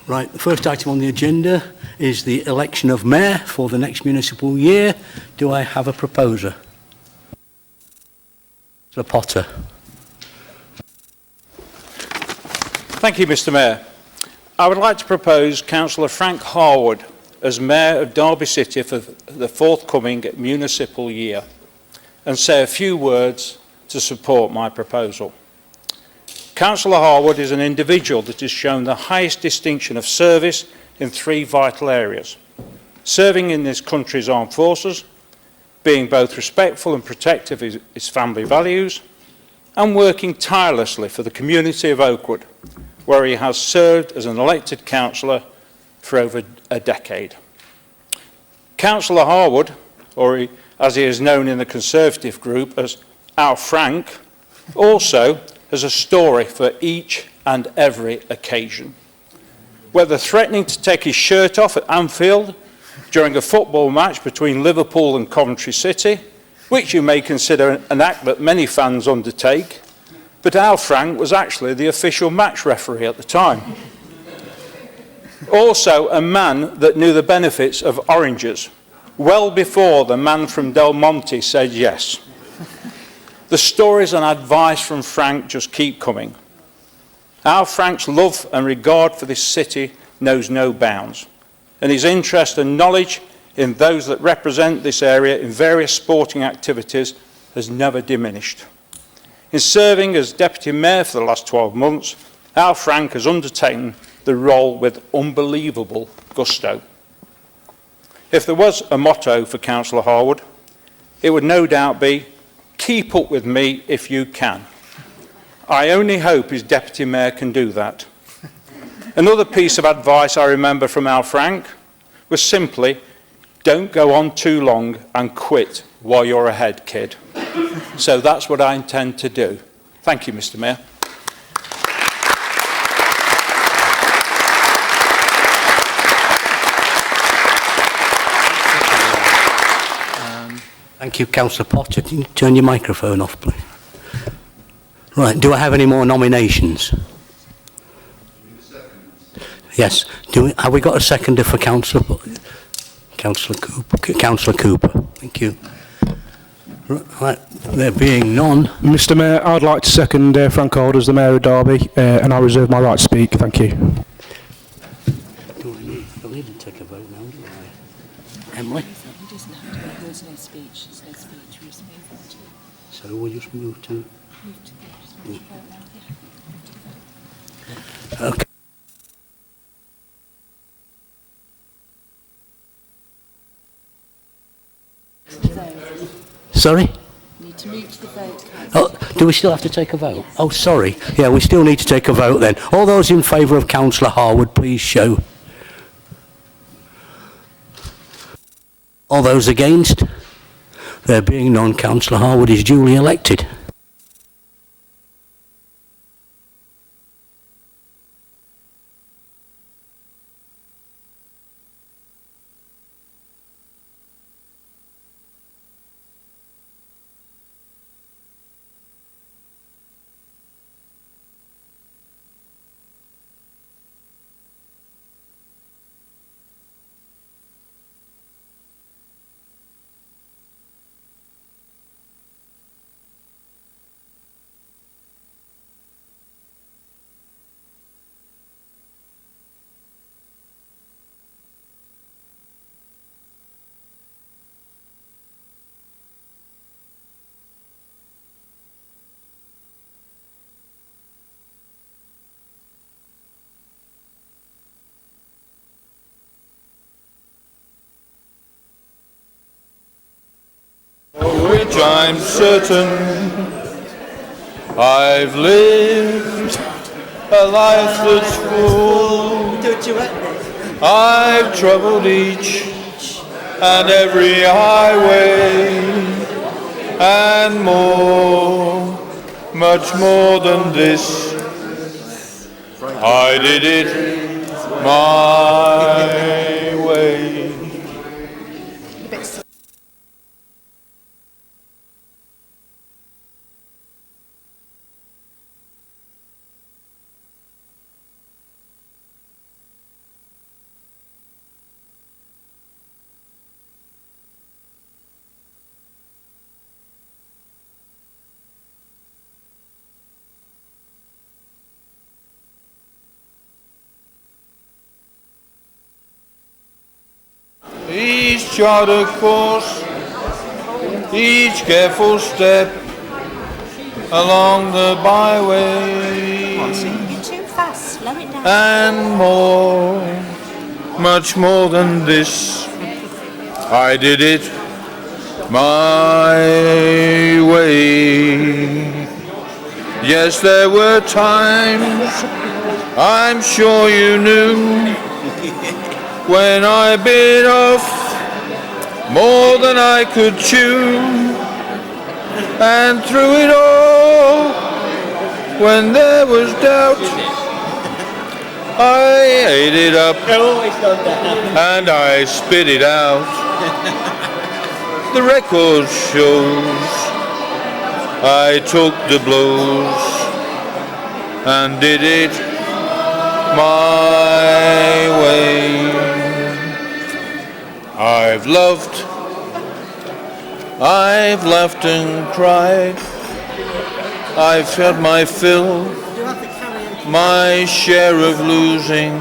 Right, the first item on the agenda is the election of mayor for the next municipal year. Do I have a proposer? Councillor Potter. Thank you, Mr. Mayor. I would like to propose Councillor Frank Harwood as Mayor of Derby City for the forthcoming municipal year and say a few words to support my proposal. Councillor Harwood is an individual that has shown the highest distinction of service in 3 vital areas: serving in this country's armed forces, being both respectful and protective of his family values, and working tirelessly for the community of Oakwood, where he has served as an elected councillor for over a decade. Councillor Harwood, or as he is known in the Conservative group as Al Frank, also has a story for each and every occasion. Whether threatening to take his shirt off at Anfield during a football match between Liverpool and Coventry City, which you may consider an act that many fans undertake, but Al Frank was actually the official match referee at the time. Also a man that knew the benefits of oranges, well before the man from Del Monte said yes. The stories and advice from Frank just keep coming. Al Frank's love and regard for this city knows no bounds, and his interest and knowledge in those that represent this area in various sporting activities has never diminished. In serving as Deputy Mayor for the last 12 months, Al Frank has undertaken the role with unbelievable gusto. If there was a motto for Councillor Harwood, it would no doubt be, "Keep up with me if you can." I only hope his Deputy Mayor can do that. Another piece of advice I remember from Al Frank was simply, "Don't go on too long and quit while you're ahead, kid." So that's what I intend to do. Thank you, Mr. Mayor. Thank you, Councillor Potter. Can you turn your microphone off, please? Right, do I have any more nominations? Yes. Have we got a seconder for Councillor Cooper? Thank you. Right, there being none. Mr. Mayor, I'd like to second Frank Harwood as the Mayor of Derby, and I reserve my right to speak. Thank you. Do I need to take a vote now, do I? Emily? There's no speech. There's no speech. We just move on to. So we'll just move to. Okay. Sorry? Need to move to the vote. Oh, do we still have to take a vote? Oh, sorry. Yeah, we still need to take a vote then. All those in favour of Councillor Harwood, please show. All those against? There being none, Councillor Harwood is duly elected. Which I'm certain I've lived a life that's full. I've travelled each and every highway and more, much more than this. I did it my way. chart a course, each careful step along the byway, You're too fast. Slow it down. and more, much more than this, I did it my way. Yes, there were times, I'm sure you knew, when I bit off more than I could chew, and through it all, when there was doubt, I ate it up and I spit it out. The record shows I took the blows and did it my way. I've loved, I've laughed and cried, I've had my fill, my share of losing.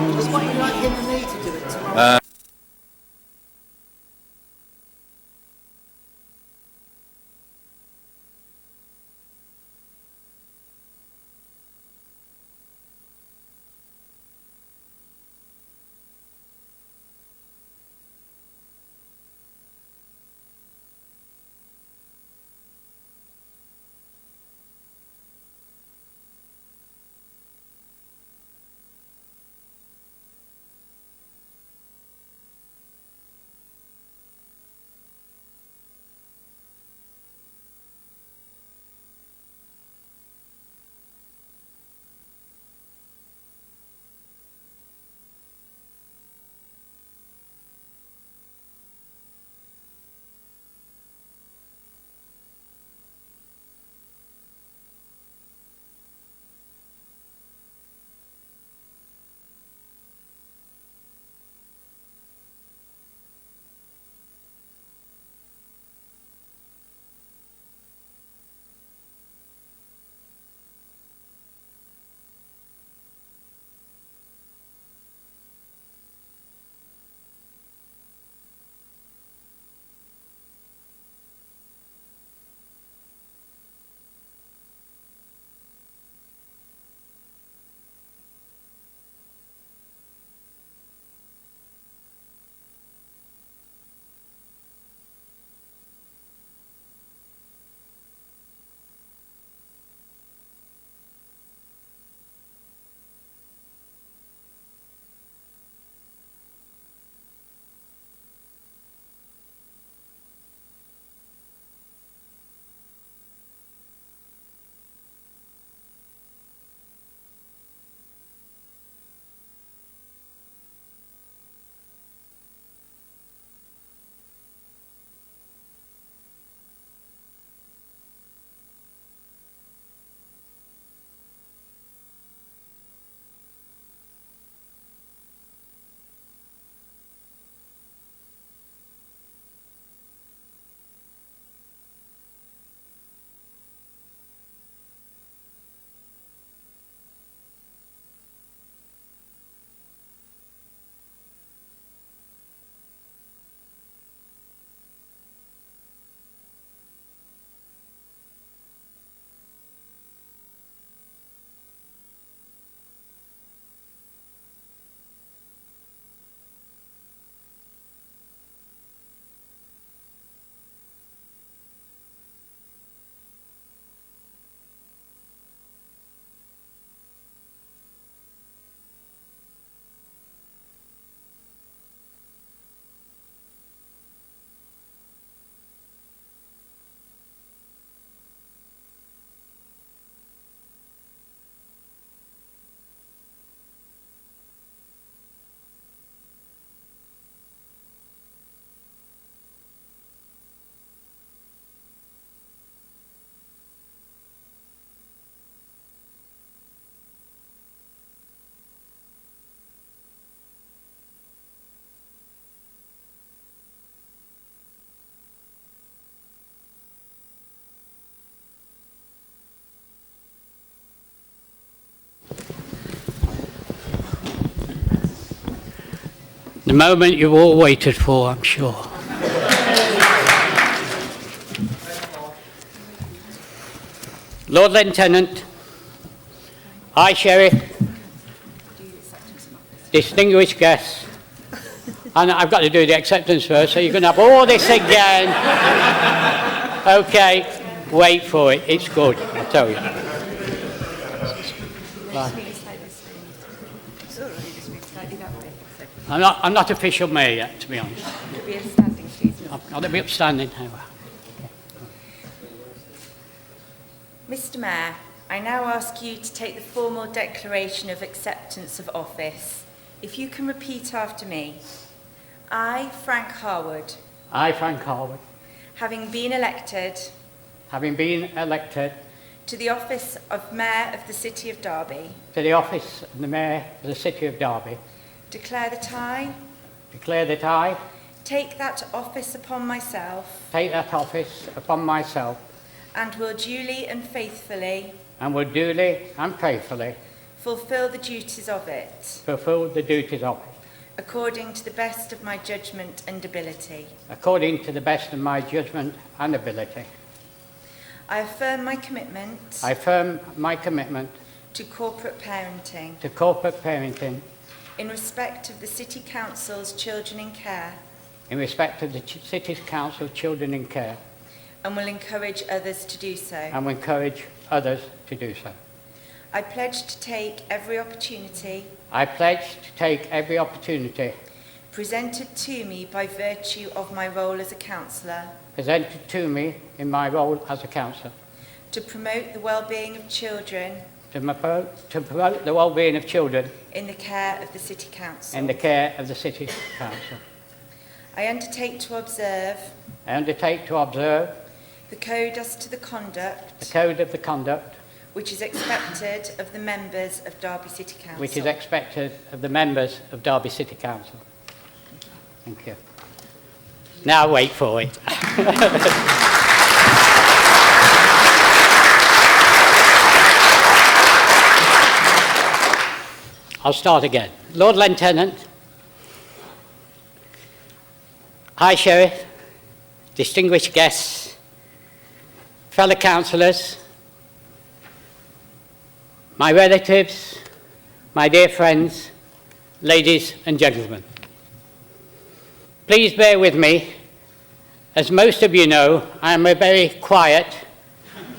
The moment you've all waited for, I'm sure. Lord Lieutenant, High Sheriff, distinguished guests, and I've got to do the acceptance first, so you're going to have all this again. Okay, wait for it, it's good, I'll tell you. I'm not official mayor yet, to be honest. Could be a standing, please. I've got to be upstanding, however. Mr. Mayor, I now ask you to take the formal declaration of acceptance of office. If you can repeat after me. I, Frank Harwood, I, Frank Harwood, having been elected to the office of Mayor of the City of Derby, to the office of the Mayor of the City of Derby, declare that I declare that I take that office upon myself take that office upon myself and will duly and faithfully and will duly and faithfully fulfil the duties of it, fulfil the duties of it, according to the best of my judgment and ability. according to the best of my judgment and ability. I affirm my commitment I affirm my commitment to corporate parenting to corporate parenting in respect of the City Council's Children in Care, in respect of the City's Council Children in Care, and will encourage others to do so. and will encourage others to do so. I pledge to take every opportunity I pledge to take every opportunity presented to me by virtue of my role as a councillor presented to me in my role as a councillor to promote the well-being of children to promote the well-being of children in the care of the City Council. in the care of the City Council. I undertake to observe I undertake to observe the code as to the the conduct code of the conduct which is expected of the members of Derby City Council. which is expected of the members of Derby City Council. Thank you. Now wait for it. I'll start again. Lord Lieutenant, High Sheriff, distinguished guests, fellow councillors, my relatives, my dear friends, ladies and gentlemen. Please bear with me. As most of you know, I am a very quiet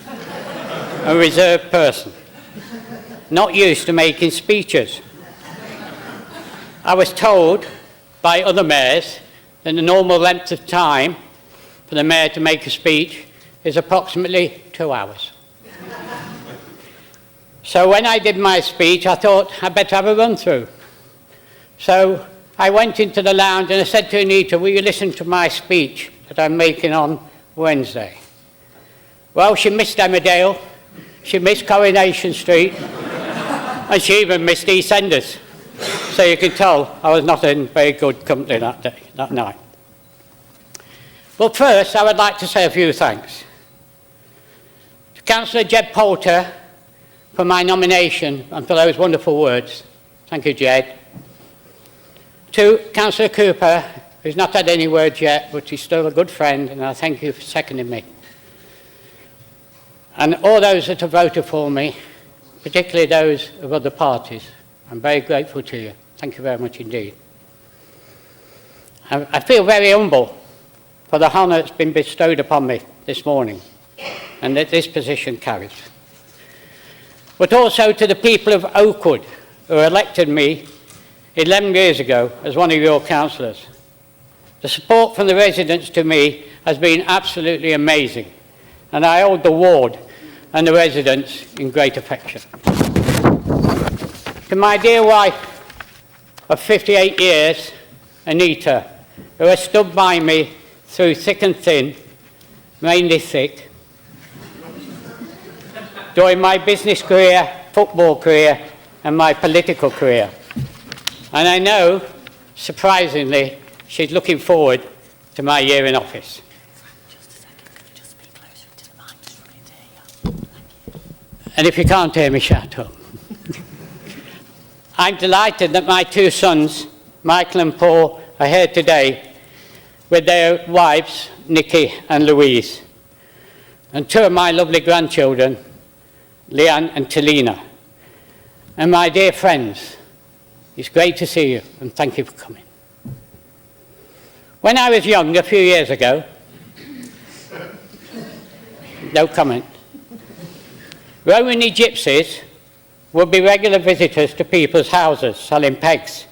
and reserved person, not used to making speeches. I was told by other mayors that the normal length of time for the mayor to make a speech is approximately 2 hours. So when I did my speech, I thought I'd better have a run through. So I went into the lounge and I said to Anita, will you listen to my speech that I'm making on Wednesday? Well, she missed Emmerdale, she missed Coronation Street, and she even missed EastEnders. So you can tell I was not in very good company that night. But first, I would like to say a few thanks. To Councillor Jed Poulter for my nomination and for those wonderful words. Thank you, Jed. To Councillor Cooper, who's not had any words yet, but he's still a good friend, and I thank you for seconding me. And all those that have voted for me, particularly those of other parties, I'm very grateful to you. Thank you very much indeed. I feel very humble for the honour that's been bestowed upon me this morning and that this position carries. But also to the people of Oakwood who elected me 11 years ago as one of your councillors. The support from the residents to me has been absolutely amazing, and I hold the ward and the residents in great affection. To my dear wife of 58 years, Anita, who has stood by me through thick and thin, mainly thick, during my business career, football career, and my political career. And I know, surprisingly, she's looking forward to my year in office. Just a second, could you just speak closer to the mic, just struggling to hear you. And if you can't hear me, shut up. I'm delighted that my two sons, Michael and Paul, are here today with their wives, Nikki and Louise, and two of my lovely grandchildren, Leanne and Talina. And my dear friends, it's great to see you and thank you for coming. When I was young, a few years ago, no comment, Romany gypsies would be regular visitors to people's houses selling pegs.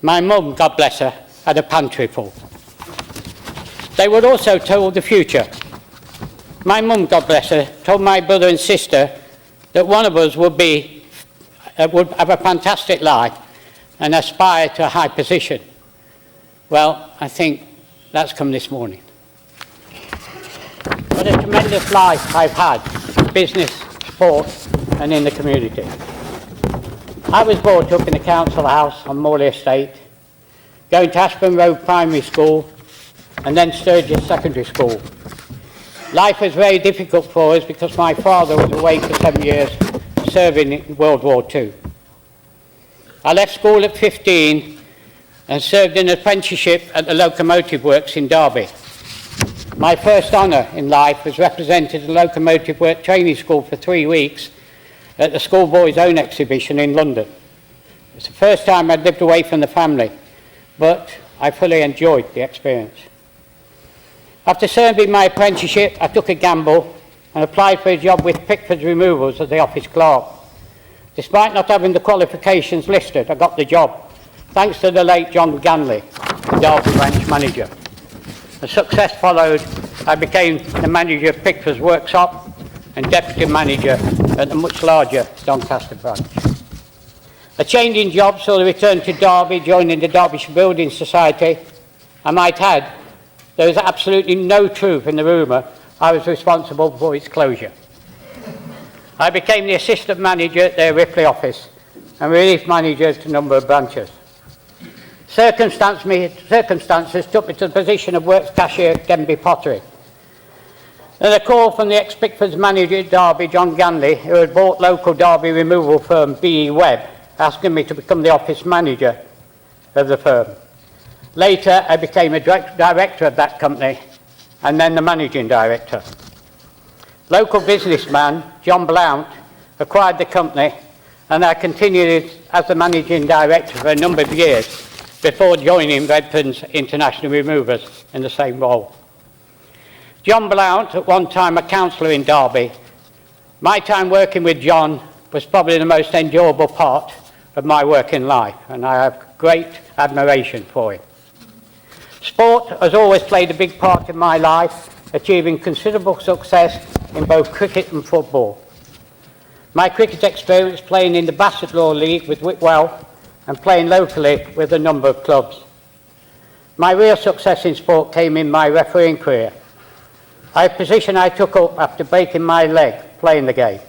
My mum, God bless her, had a pantry full. They would also tell the future. My mum, God bless her, told my brother and sister that one of us would have a fantastic life and aspire to a high position. Well, I think that's come this morning. What a tremendous life I've had, business, sport, and in the community. I was brought up in the council house on Morley Estate, going to Aspen Road Primary School, and then Sturgis Secondary School. Life was very difficult for us because my father was away for 7 years serving in World War II. I left school at 15 and served an apprenticeship at the Locomotive Works in Derby. My first honour in life was represented the Locomotive Work Training School for 3 weeks at the Schoolboys' Own exhibition in London. It's the first time I'd lived away from the family, but I fully enjoyed the experience. After serving my apprenticeship, I took a gamble and applied for a job with Pickford's Removals as the office clerk. Despite not having the qualifications listed, I got the job, thanks to the late John Ganley, the Derby branch manager. As success followed, I became the manager of Pickford's Workshop and deputy manager at the much larger Doncaster branch. A change in job saw the return to Derby, joining the Derbyshire Building Society. I might add, there was absolutely no truth in the rumour I was responsible for its closure. I became the assistant manager at their Ripley office and relief manager to a number of branches. Circumstances took me to the position of works cashier at Denby Pottery. Then a call from the ex-Pickford's manager at Derby, John Ganley, who had bought local Derby removal firm B.E. Webb, asking me to become the office manager of the firm. Later, I became a director of that company and then the managing director. Local businessman John Blount acquired the company and I continued as the managing director for a number of years before joining Redfern's International Removers in the same role. John Blount, at one time a councillor in Derby, my time working with John was probably the most enjoyable part of my working life, and I have great admiration for him. Sport has always played a big part in my life, achieving considerable success in both cricket and football. My cricket experience playing in the Bassetlaw League with Whitwell and playing locally with a number of clubs. My real success in sport came in my refereeing career, a position I took up after breaking my leg playing the game.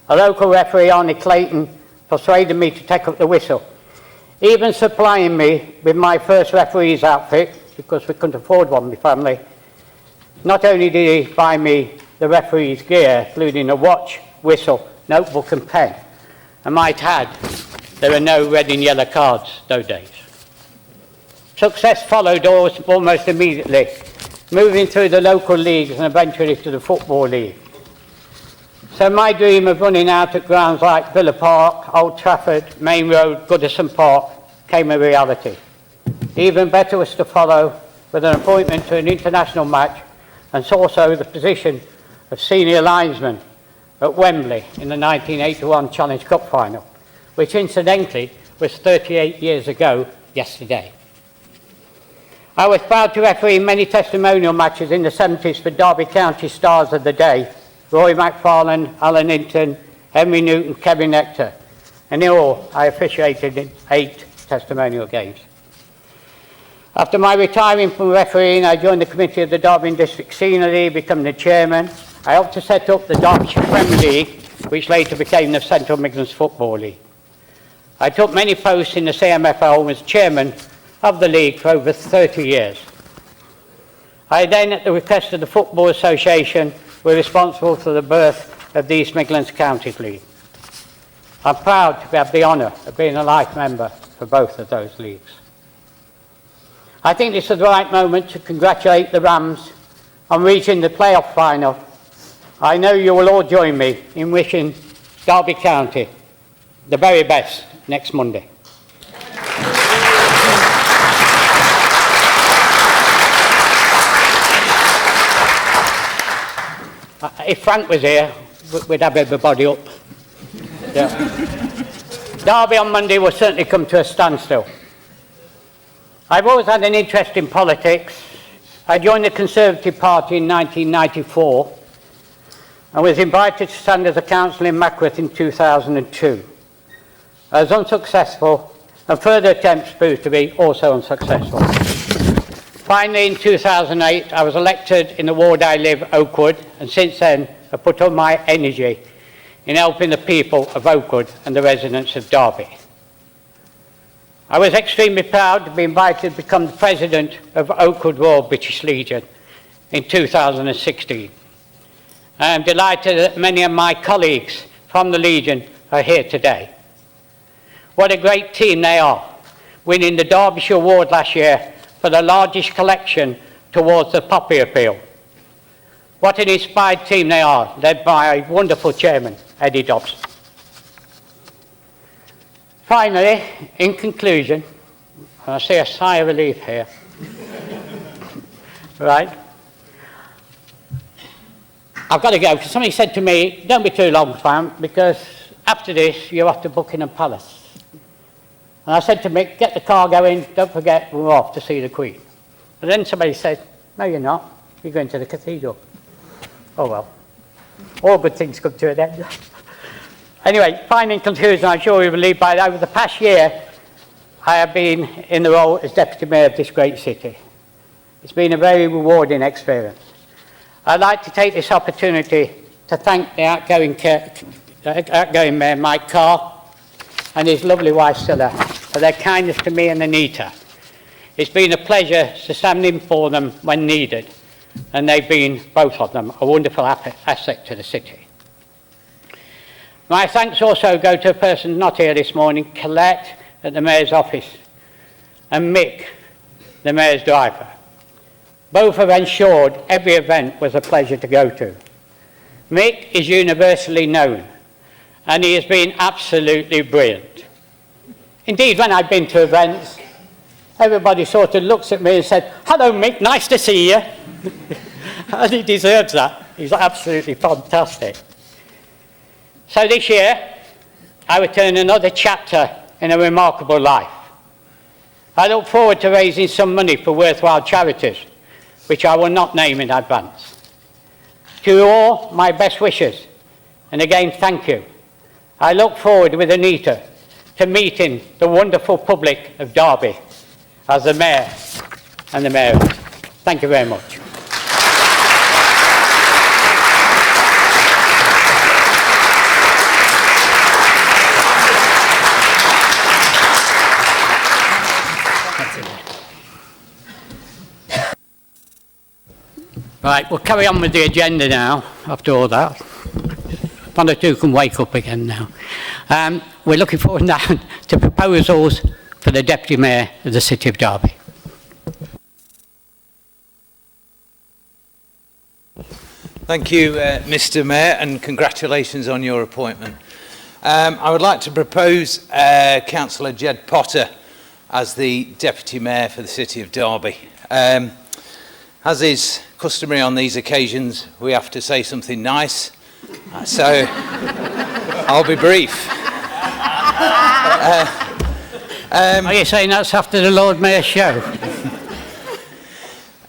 A local referee, Arnie Clayton, persuaded me to take up the whistle, even supplying me with my first referee's outfit, because we couldn't afford one in my family. Not only did he buy me the referee's gear, including a watch, whistle, notebook and pen, I might add, there were no red and yellow cards those days. Success followed almost immediately, moving through the local leagues and eventually to the Football League. So my dream of running out at grounds like Villa Park, Old Trafford, Main Road, Goodison Park came a reality. Even better was to follow with an appointment to an international match and also the position of senior linesman at Wembley in the 1981 Challenge Cup final, which incidentally was 38 years ago yesterday. I was proud to referee many testimonial matches in the 70s for Derby County stars of the day, Roy McFarlane, Alan Hinton, Henry Newton, Kevin Nectar, and in all, I officiated in 8 testimonial games. After my retiring from refereeing, I joined the committee of the Derby and District Senior League, becoming the chairman. I helped to set up the Derbyshire Premier League, which later became the Central Midlands Football League. I took many posts in the CMFL and was chairman of the league for over 30 years. I then, at the request of the Football Association, were responsible for the birth of the East Midlands Counties League. I'm proud to have the honour of being a life member for both of those leagues. I think this is the right moment to congratulate the Rams on reaching the playoff final I know you will all join me in wishing Derby County the very best next Monday. If Frank was here, we'd have everybody up. Yeah. Derby on Monday will certainly come to a standstill. I've always had an interest in politics. I joined the Conservative Party in 1994 and was invited to stand as a councillor in Mackworth in 2002. I was unsuccessful, and further attempts proved to be also unsuccessful. Finally, in 2008, I was elected in the ward I live, Oakwood, and since then, I've put all my energy in helping the people of Oakwood and the residents of Derby. I was extremely proud to be invited to become the president of Oakwood Royal British Legion in 2016. I am delighted that many of my colleagues from the Legion are here today. What a great team they are, winning the Derbyshire Award last year for the largest collection towards the Poppy Appeal. What an inspired team they are, led by a wonderful chairman, Eddie Dobson. Finally, in conclusion, I see a sigh of relief here. Right? I've got to go, because somebody said to me, don't be too long, Frank, because after this, you're off to Buckingham Palace. And I said to Mick, get the car going, don't forget we're off to see the Queen. And then somebody said, no you're not, you're going to the cathedral. Oh well, all good things come to an end. Anyway, final conclusion, I'm sure we will leave by that. Over the past year, I have been in the role as Deputy Mayor of this great city. It's been a very rewarding experience. I'd like to take this opportunity to thank the outgoing Mayor, Mike Carr, and his lovely wife, Scilla, for their kindness to me and Anita. It's been a pleasure to stand in for them when needed, and they've been, both of them, a wonderful asset to the city. My thanks also go to a person not here this morning, Colette at the Mayor's office, and Mick, the Mayor's driver. Both have ensured every event was a pleasure to go to. Mick is universally known, and he has been absolutely brilliant. Indeed, when I've been to events, everybody sort of looks at me and said, hello Mick, nice to see you. And he deserves that. He's absolutely fantastic. So this year, I return another chapter in a remarkable life. I look forward to raising some money for worthwhile charities, which I will not name in advance. To you all, my best wishes, and again, thank you. I look forward with Anita to meeting the wonderful public of Derby as the Mayor and the Mayoress. Thank you very much. Right, we'll carry on with the agenda now, after all that. One or two can wake up again now. We're looking forward now to proposals for the Deputy Mayor of the City of Derby. Thank you, Mr Mayor, and congratulations on your appointment. I would like to propose Councillor Jed Potter as the Deputy Mayor for the City of Derby. As is customary on these occasions, we have to say something nice, so I'll be brief. Are you saying that's after the Lord Mayor's show?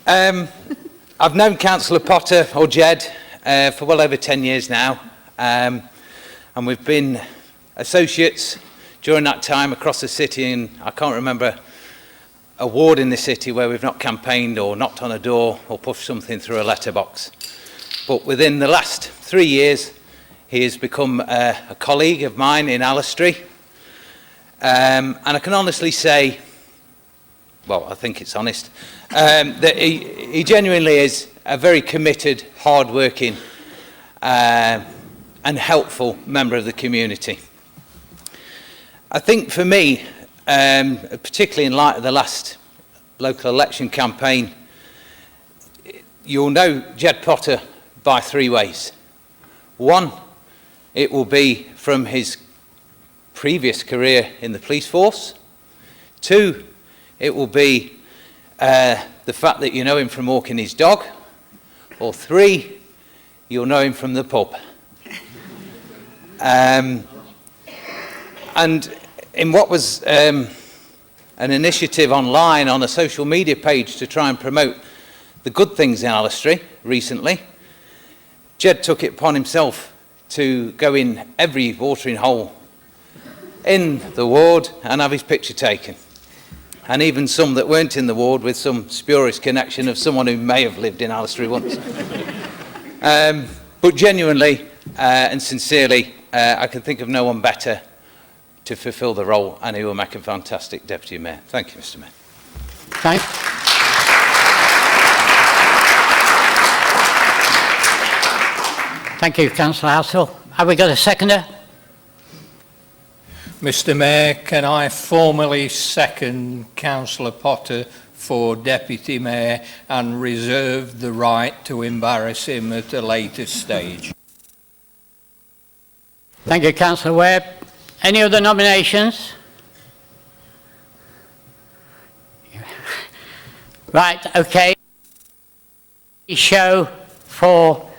I've known Councillor Potter, or Jed, for well over 10 years now, and we've been associates during that time across the city, and I can't remember a ward in the city where we've not campaigned or knocked on a door or pushed something through a letterbox. But within the last 3 years, he has become a colleague of mine in Allestree, and I can honestly say, well, I think it's honest, that he genuinely is a very committed, hard-working and helpful member of the community. I think for me, particularly in light of the last local election campaign, you'll know Jed Potter by 3 ways. One, it will be from his previous career in the police force. Two, it will be the fact that you know him from walking his dog. Or three, you'll know him from the pub. And in what was an initiative online on a social media page to try and promote the good things in Allestree recently, Jed took it upon himself to go in every watering hole in the ward and have his picture taken. And even some that weren't in the ward with some spurious connection of someone who may have lived in Allestree once. But genuinely and sincerely, I can think of no one better to fulfil the role, and he will make a fantastic Deputy Mayor. Thank you, Mr. Mayor. Thank you, Councillor Hassel. Have we got a seconder? Mr. Mayor, can I formally second Councillor Potter for Deputy Mayor and reserve the right to embarrass him at a later stage? Thank you, Councillor Webb. Any other nominations? Right, okay. Show for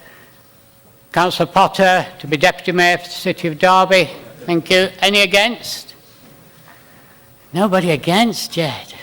Councillor Potter to be Deputy Mayor for the City of Derby. Thank you. Any against? Nobody against, Jed.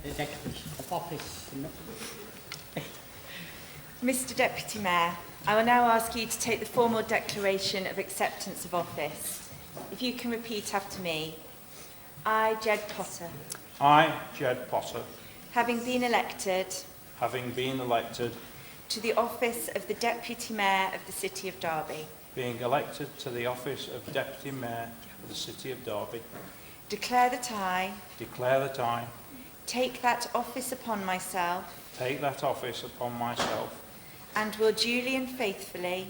The declaration of office. Mr Deputy Mayor, I will now ask you to take the formal declaration of acceptance of office. If you can repeat after me. I, Jed Potter, I, Jed Potter, having been elected to the office of the Deputy Mayor of the City of Derby, being elected to the office of Deputy Mayor of the City of Derby, declare that I declare that I take that office upon myself take that office upon myself and will duly and faithfully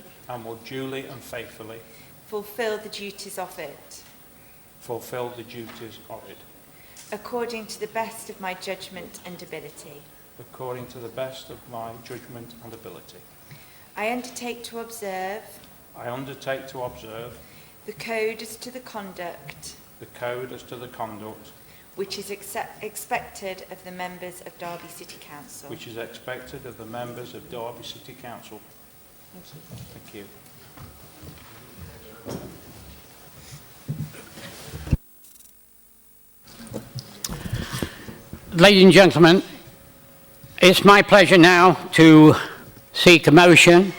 fulfil the duties of it, according to the best of my judgment and ability. according to the best of my judgment and ability. I undertake to observe the code as to the conduct which is expected of the members of Derby City Council. which is expected of the members of Derby City Council. Thank you. Thank you. Ladies and gentlemen, it's my pleasure now to seek a motion,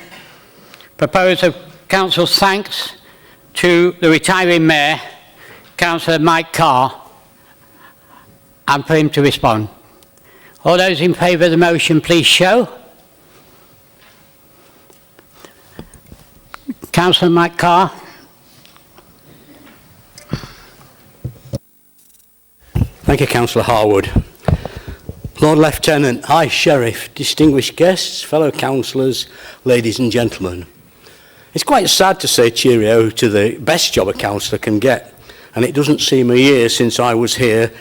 propose of Council's thanks to the retiring Mayor, Councillor Mike Carr, and for him to respond. All those in favour of the motion, please show. Councillor Mike Carr. Thank you, Councillor Harwood. Lord Lieutenant, High Sheriff, distinguished guests, fellow councillors, ladies and gentlemen. It's quite sad to say cheerio to the best job a councillor can get, and it doesn't seem a year since I was here,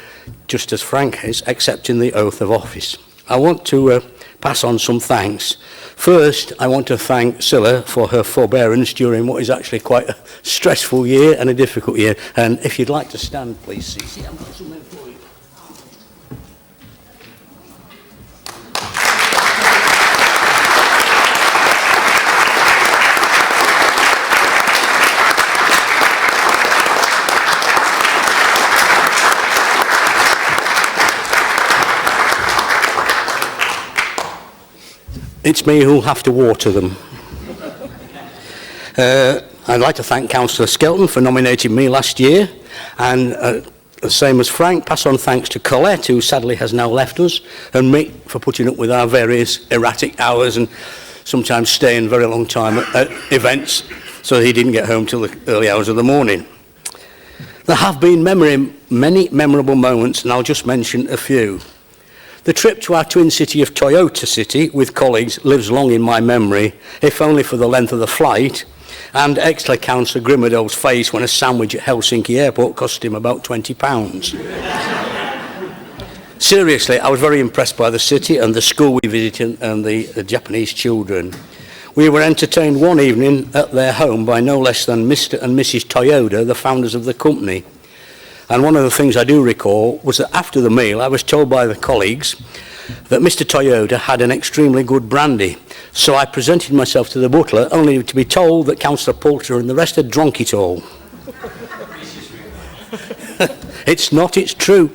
just as Frank is, accepting the oath of office. I want to pass on some thanks. First, I want to thank Scilla for her forbearance during what is actually quite a stressful year and a difficult year. And if you'd like to stand, please, Cece, I've got something for you. It's me who'll have to water them. I'd like to thank Councillor Skelton for nominating me last year, and the same as Frank, pass on thanks to Colette, who sadly has now left us, and Mick for putting up with our various erratic hours and sometimes staying a very long time at events, so he didn't get home till the early hours of the morning. There have been many memorable moments, and I'll just mention a few. The trip to our twin city of Toyota City with colleagues lives long in my memory, if only for the length of the flight, and ex-Councillor Grimmerdole's face when a sandwich at Helsinki airport cost him about £20. Seriously, I was very impressed by the city and the school we visited and the Japanese children. We were entertained one evening at their home by no less than Mr. and Mrs. Toyoda, the founders of the company. And one of the things I do recall was that after the meal, I was told by the colleagues that Mr. Toyoda had an extremely good brandy. So I presented myself to the butler, only to be told that Councillor Poulter and the rest had drunk it all. It's not, it's true.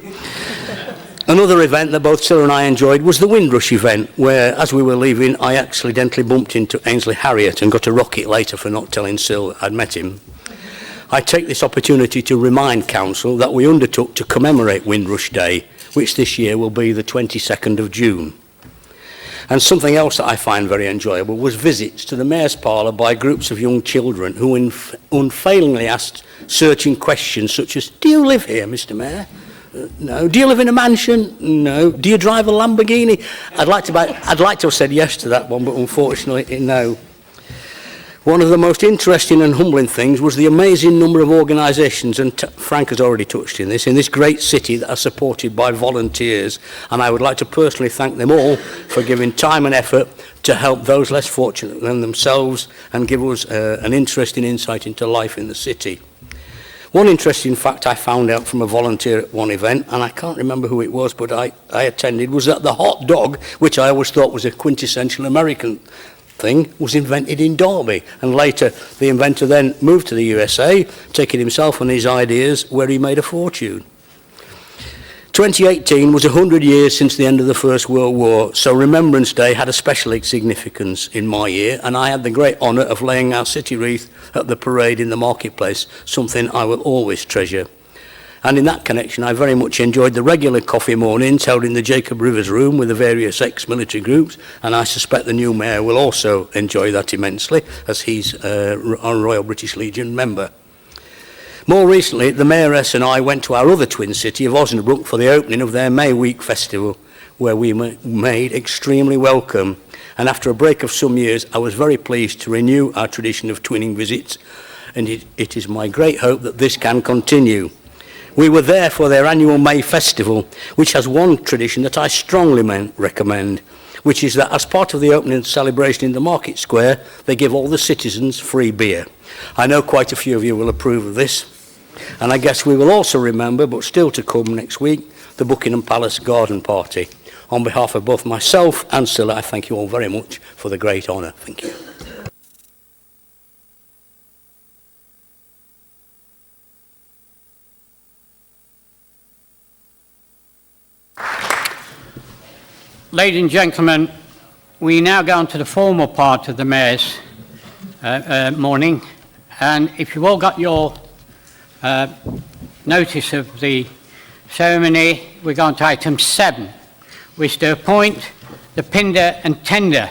Another event that both Scilla and I enjoyed was the Windrush event, where, as we were leaving, I accidentally bumped into Ainsley Harriott and got a rocket later for not telling Scilla I'd met him. I take this opportunity to remind Council that we undertook to commemorate Windrush Day, which this year will be the 22nd of June. And something else that I find very enjoyable was visits to the Mayor's Parlour by groups of young children who unfailingly asked searching questions such as, "Do you live here, Mr. Mayor?" No. "Do you live in a mansion?" No. "Do you drive a Lamborghini?" I'd like to have said yes to that one, but unfortunately, no. One of the most interesting and humbling things was the amazing number of organisations, and Frank has already touched in this great city that are supported by volunteers, and I would like to personally thank them all for giving time and effort to help those less fortunate than themselves and give us an interesting insight into life in the city. One interesting fact I found out from a volunteer at one event, and I can't remember who it was, but I attended, was that the hot dog, which I always thought was a quintessential American thing, was invented in Derby, and later the inventor then moved to the USA, taking himself and his ideas where he made a fortune. 2018 was 100 years since the end of the First World War, so Remembrance Day had a special significance in my year, and I had the great honour of laying our city wreath at the parade in the marketplace, something I will always treasure. And in that connection, I very much enjoyed the regular coffee mornings held in the Jacob Rivers room with the various ex-military groups, and I suspect the new mayor will also enjoy that immensely, as he's a Royal British Legion member. More recently, the Mayoress and I went to our other twin city of Osnabrück for the opening of their May Week Festival, where we were made extremely welcome. And after a break of some years, I was very pleased to renew our tradition of twinning visits, and it is my great hope that this can continue. We were there for their annual May Festival, which has one tradition that I strongly recommend, which is that as part of the opening celebration in the market square, they give all the citizens free beer. I know quite a few of you will approve of this. And I guess we will also remember, but still to come next week, the Buckingham Palace garden party. On behalf of both myself and Scilla, I thank you all very much for the great honour. Thank you. Ladies and gentlemen, we now go on to the formal part of the Mayor's morning. And if you've all got your notice of the ceremony, we're going to item 7, which is to appoint the Pinder and Tender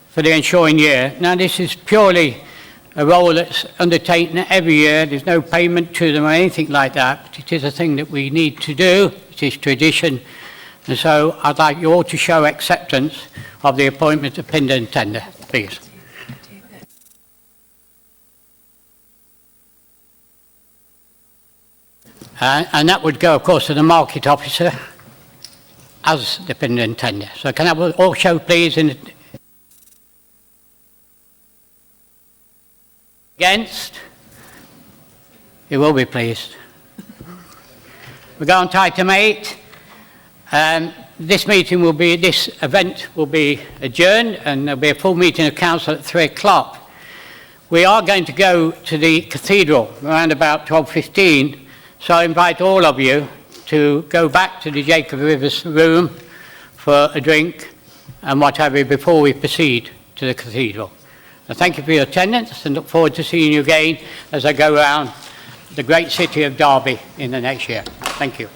for the ensuing year. Now, this is purely a role that's undertaken every year. There's no payment to them or anything like that, but it is a thing that we need to do. It is tradition. And so I'd like you all to show acceptance of the appointment of Pinder and Tender, please. And that would go, of course, to the market officer as the Pinder and Tender. So can I all show, please? Against? You will be pleased. We go on to item 8. This event will be adjourned, and there'll be a full meeting of council at 3 o'clock. We are going to go to the cathedral around about 12:15. So I invite all of you to go back to the Jacob Rivers room for a drink and whatever before we proceed to the cathedral. Thank you for your attendance and look forward to seeing you again as I go around the great city of Derby in the next year. Thank you.